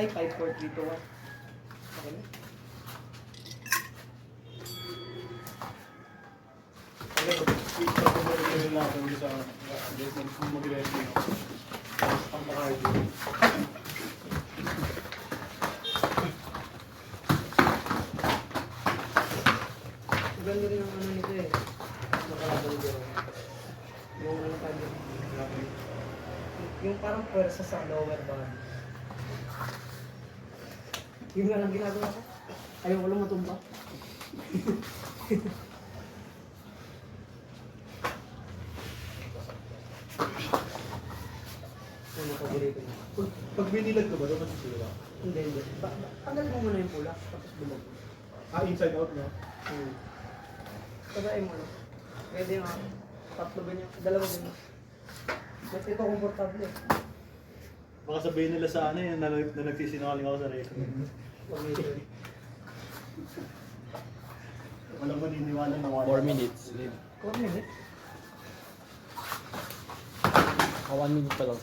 Ay, 5, 4, 3, 2, 1. Okay na. Okay, pag-ibigay natin sa mag-rescue. Ang makahardy. Ganda rin ang ano nito eh. Nakalaban dito. Yung ano tayo. Yung parang pwersa sa lower body. Yung nga lang ginagawa ko. Ayaw ko lang matumba. Ano paborito mo? Pag binilag ka ba, dapat sila? Hindi. Tanggalin mo muna yung pula, tapos bulag. Inside out, no? Tagain mo lang. Pwede yung tatlo ganyan, dalawa ganyan. Mas ito komportable eh. Baka sabihin nila sa ano yun, na nagsisinungaling ako sa record. Huwag mo ito. Walang maniniwala na 4 minutes. 4 minutes? 1 minute pa lang.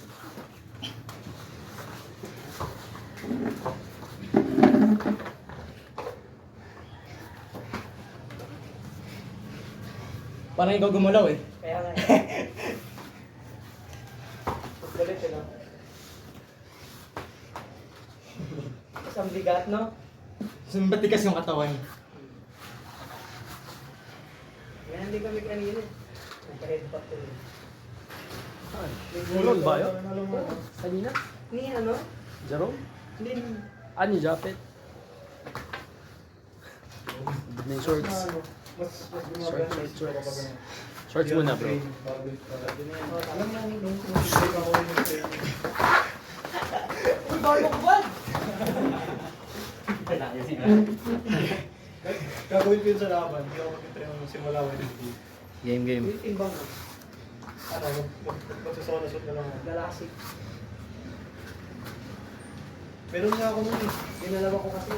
Parang ikaw gumalaw eh. Kaya nga. Pagdalit eh, no? Isang bigat, no? Sumbatikas yung katawan. Yan, hindi kami kanina. Nagka-headbutt ko rin. Ulol ba yun? Oo. Kanina? Ni ano? Jerome? Hindi. Ani Japet? May shorts. Ano? Mas Shorts. Shorts muna bro. Alam mo nung Uy, bago ko ba? Gagawin ko yun sa laban, hindi ako mag-train ng simula ko hindi. Game. timbang mo. Ano, magsasolasot na lang ako. Galasik. Meron nga ako nun eh. Dinalawa ko kasi.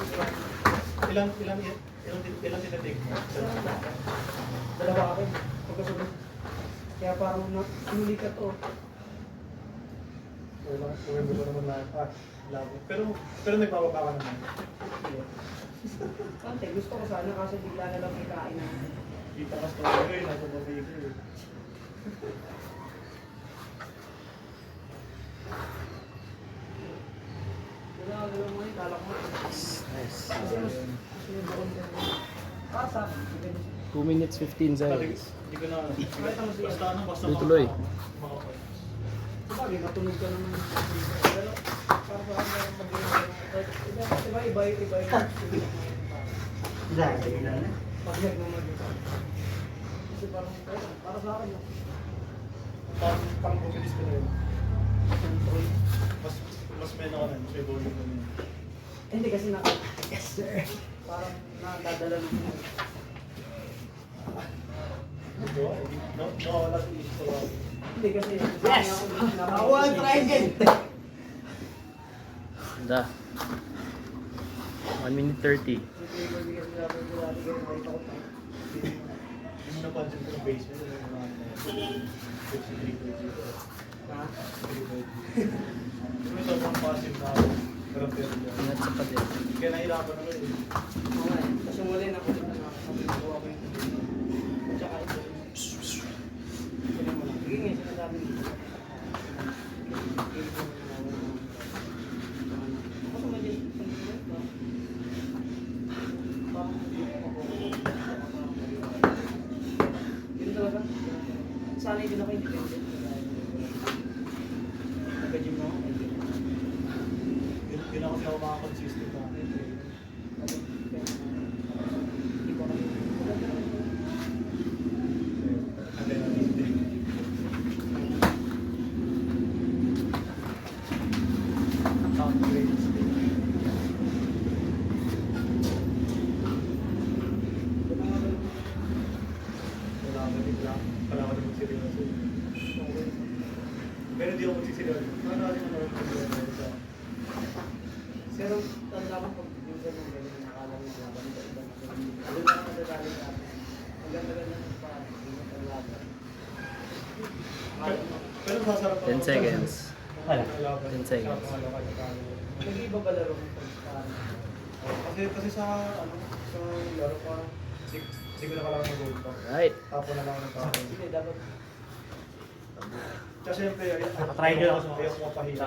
Ilang tinatake mo? Dalawa akin. Pagkasunod. Kaya parang nuli ka to. Remember ko naman lahat. Labo. Pero nagbababa ka naman. Kante, gusto ko sana kasi bigla na lang may kain na. Kita ka sa mga eh, nasa babi ko eh. Dalawa mo yung kalak mo. Nice. Kasi mas yung buong pasa. 2 minutes 15 Sabi, seconds. hindi ko na ano. Basta ano, basta Tuloy-tuloy. makapal. Sabagay, natunog ka naman. Pero, para sa akin, iba yung paglag naman dito. Kasi parang, para sa akin, Parang bumilis ko na yun. control. Mas may na mas may volume ko na yun. Hindi kasi yes sir. Parang nadadala naman. Nakawala sa isip ko lang. Hindi kasi, Yes! Ako ang triangle! Ganda. 1 minute 30. Hindi mo napansin ko ng basement. Yung mga ano, 53 Ha? May sobrang passive na karakter niya. Ingat sa pader. Kaya nahirapan naman eh. Oo nga eh. Kasi muli na ako dito na nakakabuo ako yung tsaka ito. Ito mo lang. Sige nga, sinasabi dito. Ako sa medyo yun talaga. Sanay din ako independent. Nag-gym na ako. Yun ako siya makakonsistent na. Wala ka naman seryoso. Pero di ako magsiseryoso. Ano natin ano sa Pero tanda mo pag minsan ng ganyan nakakala mo na ba nito iba na ganyan. Ano na madadali sa atin. Ang ganda-ganda ng parang hindi mo talaga. Pero masarap 10 seconds. Wala. Laban. 10 seconds. Sa mga lokal na talo. Nag-iba ba laro mo pag kasi sa sa laro pa, hindi ko na kailangan mag-gold pa. Right. Tapo na lang ng tao. Hindi, dapat. Kasi siyempre, Nakatriangle ako sa mga- ayaw ko mapahila.